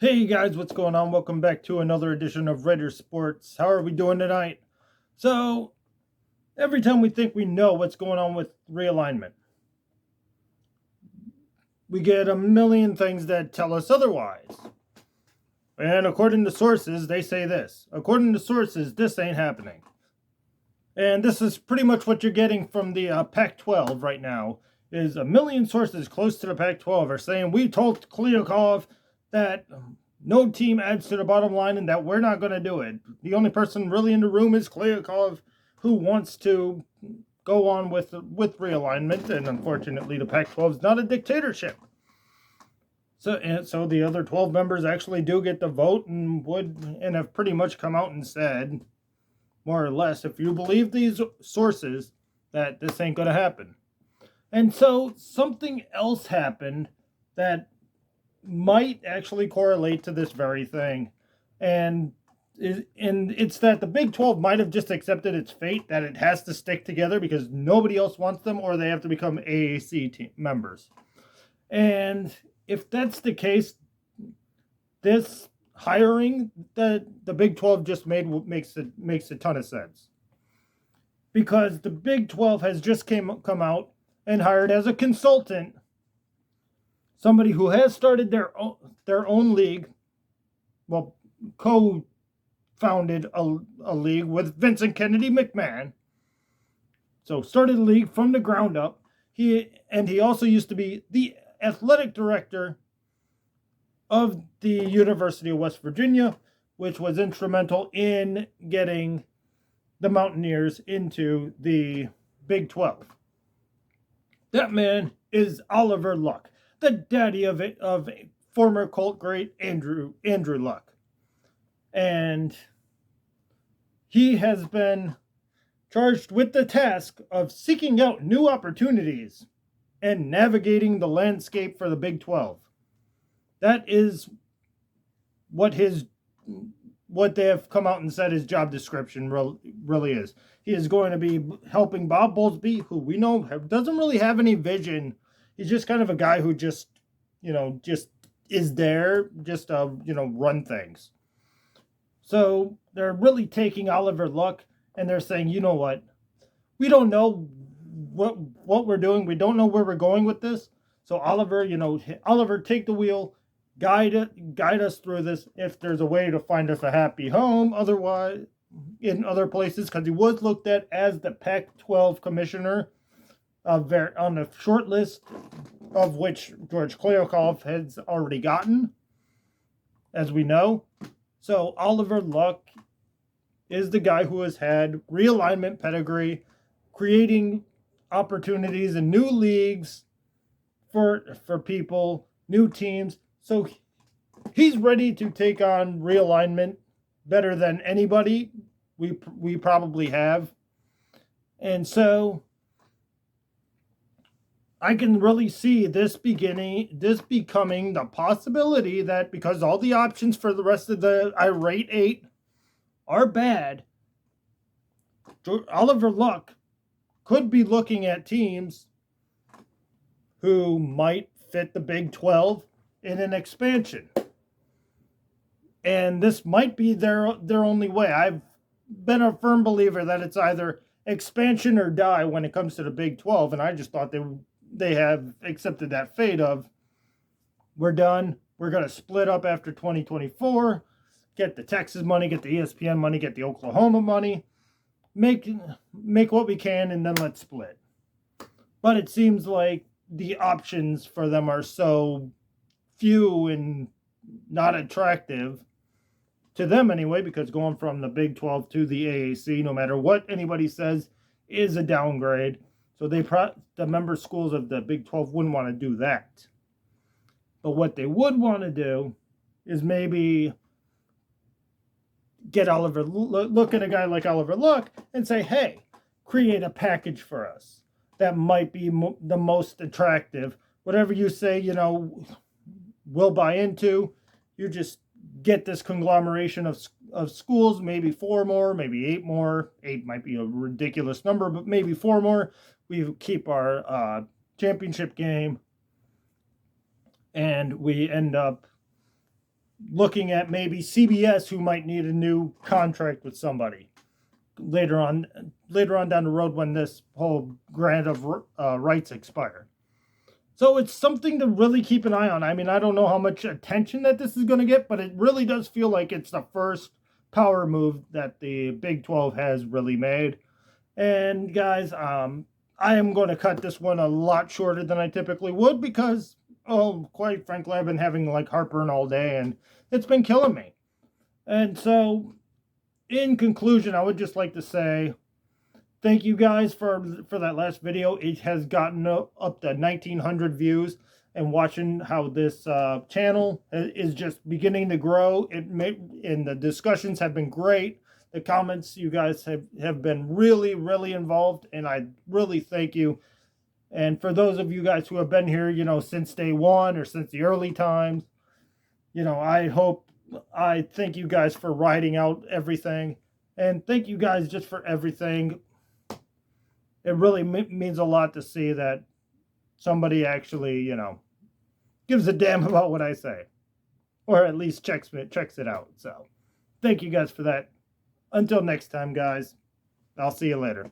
Hey guys, what's going on? Welcome back to another edition of Raider Sports. How are we doing tonight? So, every time we think we know what's going on with realignment, we get a million things that tell us otherwise. And according to sources, they say this. According to sources, this ain't happening. And this is pretty much what you're getting from the Pac-12 right now, is a million sources close to the Pac-12 are saying, we told Kliakov that no team adds to the bottom line and that we're not going to do it. The only person really in the room is Kliakov, who wants to go on with realignment, and unfortunately the Pac-12 is not a dictatorship. So the other 12 members actually do get the vote and have pretty much come out and said, more or less, if you believe these sources, that this ain't going to happen. And so something else happened that might actually correlate to this very thing. And it's that the Big 12 might have just accepted its fate, that it has to stick together because nobody else wants them, or they have to become AAC members. And if that's the case, this hiring that the Big 12 just made makes a ton of sense. Because the Big 12 has just come out and hired as a consultant somebody who has started their own league, well, co-founded a league with Vincent Kennedy McMahon. So started a league from the ground up. He also used to be the athletic director of the University of West Virginia, which was instrumental in getting the Mountaineers into the Big 12. That man is Oliver Luck, the daddy of former Colt great Andrew Luck. And he has been charged with the task of seeking out new opportunities and navigating the landscape for the Big 12. That is what they have come out and said his job description really is. He is going to be helping Bob Bowlesby, who we know doesn't really have any vision. He's just kind of a guy who just is there just to, run things. So they're really taking Oliver Luck and they're saying, you know what? We don't know what we're doing. We don't know where we're going with this. So Oliver, take the wheel, guide us through this. If there's a way to find us a happy home, otherwise in other places, because he was looked at as the Pac-12 commissioner on the short list, of which George Kliakov has already gotten, as we know. So Oliver Luck is the guy who has had realignment pedigree, creating opportunities in new leagues for people, new teams. So he's ready to take on realignment better than anybody we probably have. And so I can really see this becoming the possibility that, because all the options for the rest of the irate 8 are bad, Oliver Luck could be looking at teams who might fit the Big 12 in an expansion. And this might be their only way. I've been a firm believer that it's either expansion or die when it comes to the Big 12, and I just thought they have accepted that fate of, we're done. We're going to split up after 2024, get the Texas money, get the ESPN money, get the Oklahoma money, make what we can, and then let's split. But it seems like the options for them are so few and not attractive to them anyway, because going from the Big 12 to the AAC, no matter what anybody says, is a downgrade. So the member schools of the Big 12 wouldn't want to do that. But what they would want to do is maybe look at a guy like Oliver Luck and say, hey, create a package for us that might be the most attractive. Whatever you say, we'll buy into. You just get this conglomeration of schools, maybe 4 more, maybe 8 more. 8 might be a ridiculous number, but maybe 4 more. We keep our championship game, and we end up looking at maybe CBS, who might need a new contract with somebody later on down the road when this whole grant of rights expire. So it's something to really keep an eye on. I mean, I don't know how much attention that this is going to get, but it really does feel like it's the first power move that the Big 12 has really made. And guys, I am going to cut this one a lot shorter than I typically would because, oh, quite frankly, I've been having like heartburn all day and it's been killing me. And so, in conclusion, I would just like to say thank you guys for that last video. It has gotten up to 1,900 views, and watching how this channel is just beginning to grow. And the discussions have been great. The comments, you guys have been really, really involved, and I really thank you. And for those of you guys who have been here, since day one or since the early times, I thank you guys for writing out everything. And thank you guys just for everything. It really means a lot to see that somebody actually, gives a damn about what I say. Or at least checks it out. So, thank you guys for that. Until next time, guys. I'll see you later.